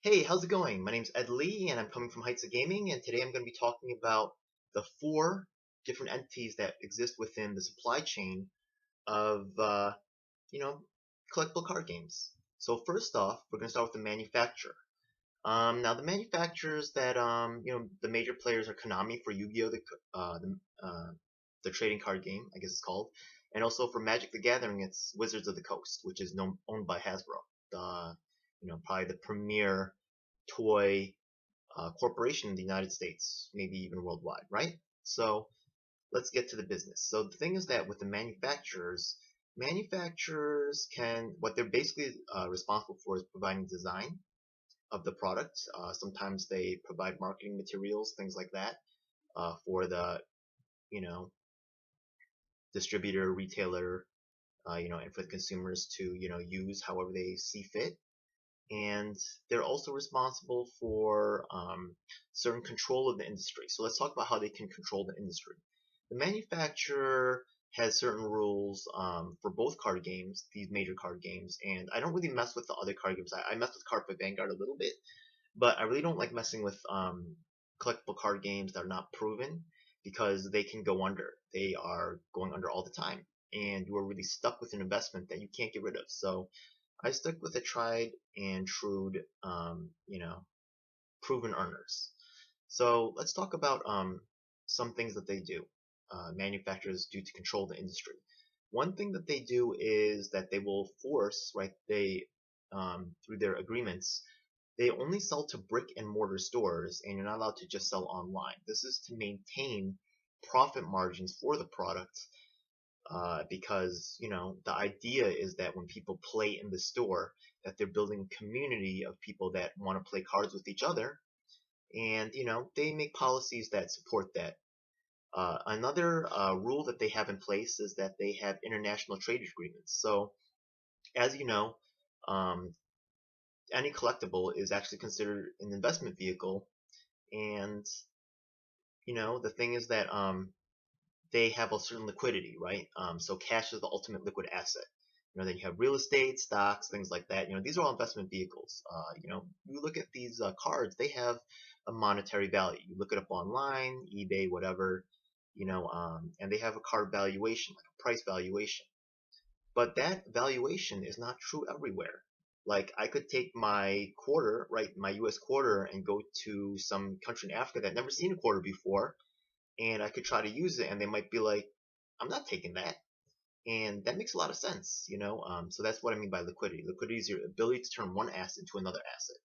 Hey, how's it going? My name's Ed Lee, and I'm coming from Heights of Gaming, and today I'm going to be talking about the four different entities that exist within the supply chain of, you know, collectible card games. So first off, we're going to start with the manufacturer. Now the manufacturers that, the major players are Konami for Yu-Gi-Oh, the trading card game, I guess it's called, and also for Magic the Gathering, it's Wizards of the Coast, which is owned by Hasbro, the, probably the premier toy corporation in the United States, maybe even worldwide, right? So let's get to the business. So the thing is that with the manufacturers can, what they're basically responsible for is providing design of the product. Sometimes they provide marketing materials, things like that, for the, you know, distributor, retailer, and for the consumers to, use however they see fit. And they're also responsible for certain control of the industry. So let's talk about how they can control the industry. The manufacturer has certain rules for both card games, these major card games, and I don't really mess with the other card games. I mess with Card for Vanguard a little bit, but I really don't like messing with collectible card games that are not proven because they can go under. They are going under all the time, and you are really stuck with an investment that you can't get rid of. So I stuck with the tried and true, proven earners. So let's talk about some things that they do. Manufacturers do to control the industry. One thing that they do is that they will force, right? They through their agreements, they only sell to brick and mortar stores, and you're not allowed to just sell online. This is to maintain profit margins for the product because the idea is that when people play in the store, that they're building a community of people that want to play cards with each other, and they make policies that support that. Another rule that they have in place is that they have international trade agreements. So, as you know, um, any collectible is actually considered an investment vehicle, and the thing is that they have a certain liquidity, right? So cash is the ultimate liquid asset. Then you have real estate, stocks, things like that. These are all investment vehicles. You look at these cards, they have a monetary value. You look it up online, eBay, whatever, and they have a card valuation, like a price valuation. But that valuation is not true everywhere. Like I could take my quarter, right, my US quarter, and go to some country in Africa that never seen a quarter before, and I could try to use it, and they might be like, I'm not taking that. And that makes a lot of sense, So that's what I mean by liquidity. Liquidity is your ability to turn one asset into another asset.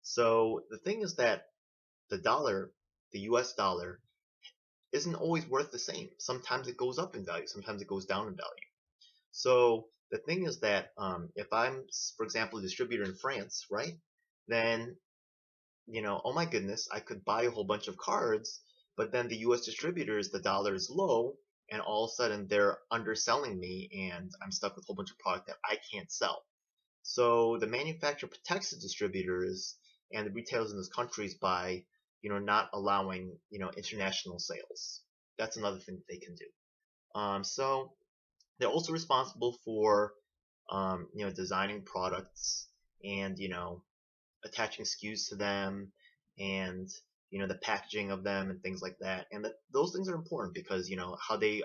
So the thing is that the dollar, the US dollar, isn't always worth the same. Sometimes it goes up in value, sometimes it goes down in value. So the thing is that if I'm, for example, a distributor in France, right, then oh my goodness, I could buy a whole bunch of cards, but then the US distributors, the dollar is low, and all of a sudden they're underselling me, and I'm stuck with a whole bunch of product that I can't sell. So the manufacturer protects the distributors and the retailers in those countries by, not allowing, international sales. That's another thing that they can do. So they're also responsible for, designing products and, attaching SKUs to them and the packaging of them and things like that. And those things are important because how they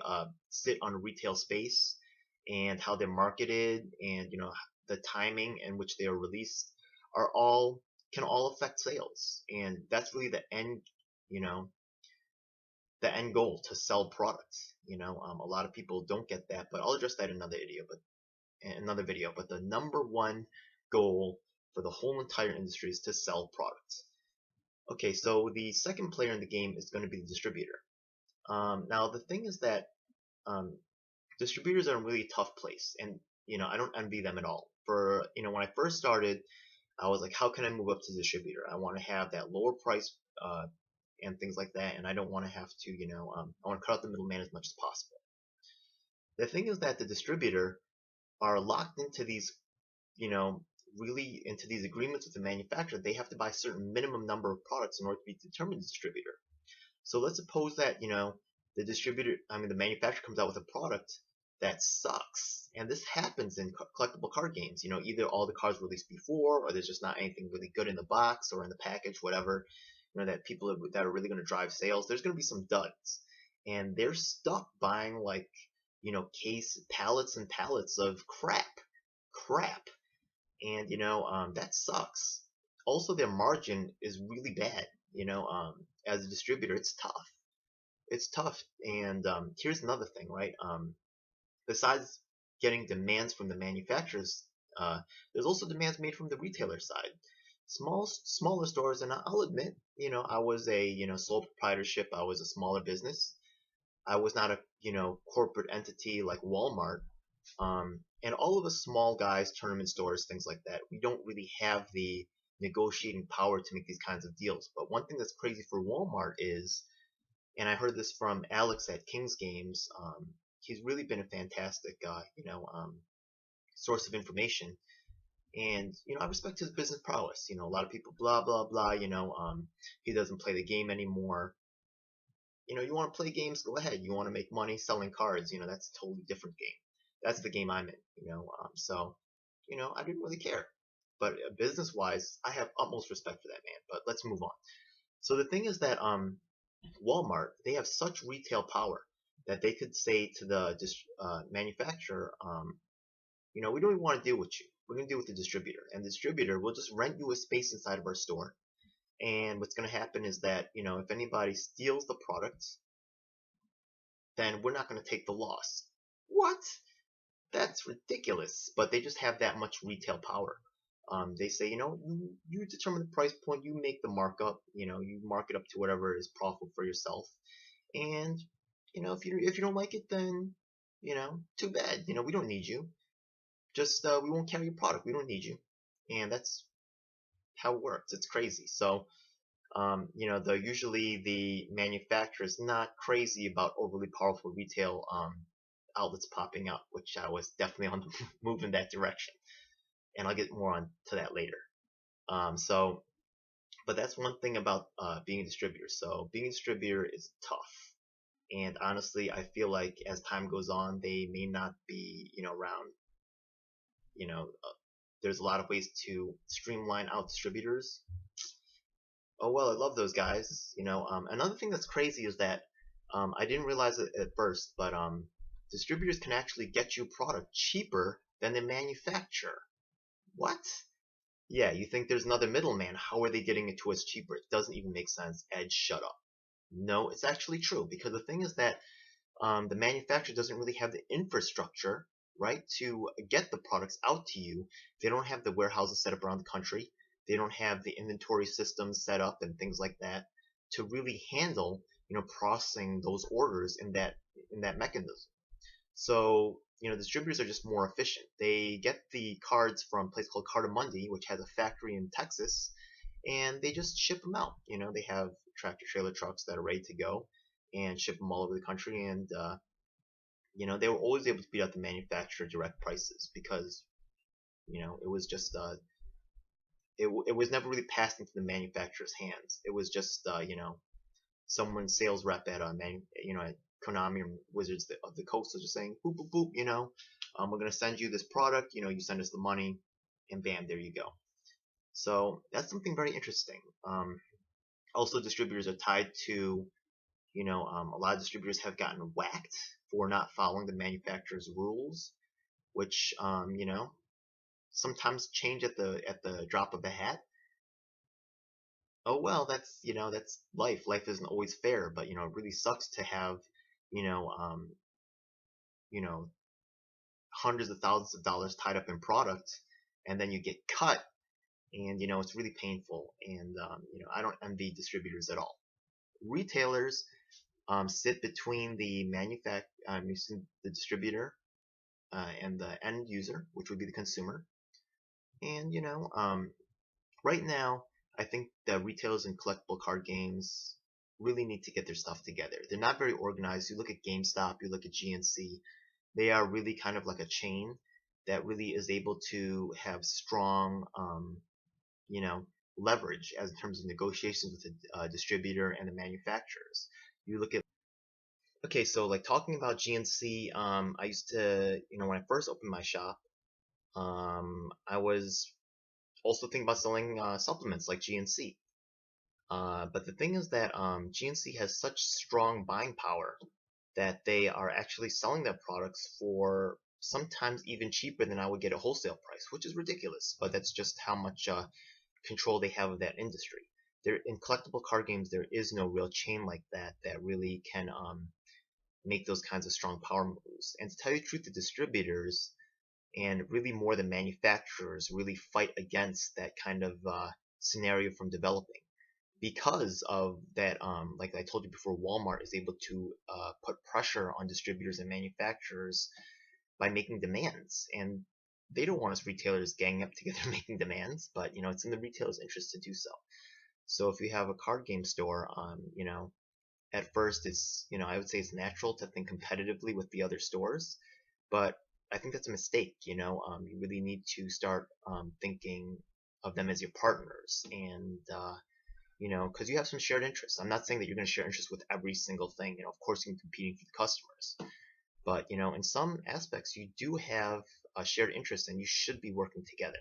sit on retail space and how they're marketed and the timing in which they are released are all can all affect sales. And that's really you know the end goal, to sell products. A lot of people don't get that, but I'll address that in another video. But the number one goal for the whole entire industry is to sell products. Okay, so the second player in the game is going to be the distributor. Now the thing is that um, distributors are in a really tough place, and I don't envy them at all. For when I first started, I was like, how can I move up to distributor? I want to have that lower price and things like that, and I don't want to have to, I want to cut out the middleman as much as possible. The thing is that the distributor are locked into these, you know, really into these agreements with the manufacturer. They have to buy a certain minimum number of products in order to be determined distributor. So let's suppose that, the manufacturer comes out with a product that sucks. And this happens in collectible card games. Either all the cards released before, or there's just not anything really good in the box or in the package, whatever. That people that are really going to drive sales. There's going to be some duds, and they're stuck buying like case pallets and pallets of crap, and that sucks. Also, their margin is really bad. As a distributor, it's tough. It's tough. And here's another thing, right? Besides getting demands from the manufacturers, there's also demands made from the retailer side. Smaller stores, and I'll admit, I was a sole proprietorship. I was a smaller business. I was not a corporate entity like Walmart. And all of us small guys, tournament stores, things like that, we don't really have the negotiating power to make these kinds of deals. But one thing that's crazy for Walmart is, and I heard this from Alex at King's Games. He's really been a fantastic, source of information, and I respect his business prowess. A lot of people blah blah blah. He doesn't play the game anymore. You want to play games, go ahead. You want to make money selling cards, that's a totally different game. That's the game I'm in. So I didn't really care. But business wise, I have utmost respect for that man. But let's move on. So the thing is that Walmart, they have such retail power that they could say to the manufacturer, we don't even want to deal with you. We're going to deal with the distributor. And the distributor will just rent you a space inside of our store. And what's going to happen is that, if anybody steals the product, then we're not going to take the loss. What? That's ridiculous. But they just have that much retail power. They say, you determine the price point, you make the markup, you mark it up to whatever is profitable for yourself. And, if you don't like it, then, too bad. We don't need you. Just, we won't carry your product. We don't need you. And that's how it works. It's crazy. So, usually the manufacturer is not crazy about overly powerful retail outlets popping up, which I was definitely on the move in that direction. And I'll get more on to that later. But that's one thing about being a distributor. So being a distributor is tough. And honestly, I feel like as time goes on, they may not be, around. There's a lot of ways to streamline out distributors. Oh well, I love those guys. Another thing that's crazy is that I didn't realize it at first, but distributors can actually get you product cheaper than the manufacturer. What? Yeah, you think there's another middleman. How are they getting it to us cheaper? It doesn't even make sense. Ed, shut up. No, it's actually true, because the thing is that the manufacturer doesn't really have the infrastructure, right, to get the products out to you. They don't have the warehouses set up around the country. They don't have the inventory systems set up and things like that to really handle, processing those orders in that mechanism. So, distributors are just more efficient. They get the cards from a place called Cardamundi, which has a factory in Texas, and they just ship them out. They have tractor trailer trucks that are ready to go and ship them all over the country. And, they were always able to beat out the manufacturer direct prices because, it was just, it was never really passed into the manufacturer's hands. It was just, someone's sales rep at at Konami or Wizards of the Coast was just saying, boop, boop, boop, we're going to send you this product, you send us the money, and bam, there you go. So that's something very interesting. Also, distributors are tied to, a lot of distributors have gotten whacked for not following the manufacturer's rules, which, sometimes change at the drop of a hat. Oh well, that's life. Life isn't always fair, but it really sucks to have you know um, you know hundreds of thousands of dollars tied up in product, and then you get cut, and it's really painful. And I don't envy distributors at all. Retailers sit between the distributor and the end user, which would be the consumer. And right now, I think the retailers in collectible card games really need to get their stuff together. They're not very organized. You look at GameStop, you look at GNC, they are really kind of like a chain that really is able to have strong, leverage as in terms of negotiations with the distributor and the manufacturers. You look at Okay, so like talking about GNC, I used to, when I first opened my shop, I was also thinking about selling supplements like GNC. But the thing is that GNC has such strong buying power that they are actually selling their products for sometimes even cheaper than I would get a wholesale price, which is ridiculous. But that's just how much control they have of that industry. There, in collectible card games, there is no real chain like that that really can make those kinds of strong power moves. And to tell you the truth, the distributors and really more the manufacturers really fight against that kind of scenario from developing because of that. Like I told you before, Walmart is able to put pressure on distributors and manufacturers by making demands, and they don't want us retailers ganging up together making demands, but it's in the retailer's interest to do so. So if you have a card game store, at first it's I would say it's natural to think competitively with the other stores, but I think that's a mistake. You really need to start thinking of them as your partners, and because you have some shared interests. I'm not saying that you're going to share interests with every single thing. Of course, you're competing for the customers, but in some aspects, you do have a shared interest, and you should be working together.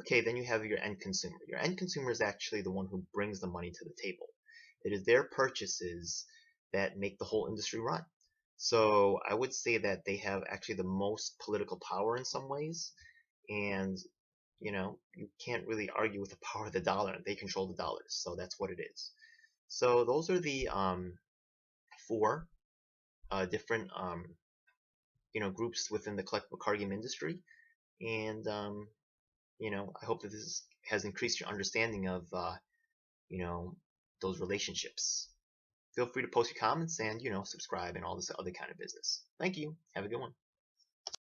Okay, then you have your end consumer. Your end consumer is actually the one who brings the money to the table. It is their purchases that make the whole industry run. So I would say that they have actually the most political power in some ways, and you can't really argue with the power of the dollar. They control the dollars, so that's what it is. So those are the four different groups within the collectible card game industry, and I hope that this has increased your understanding of you know those relationships. Feel free to post your comments and subscribe and all this other kind of business. Thank you. Have a good one.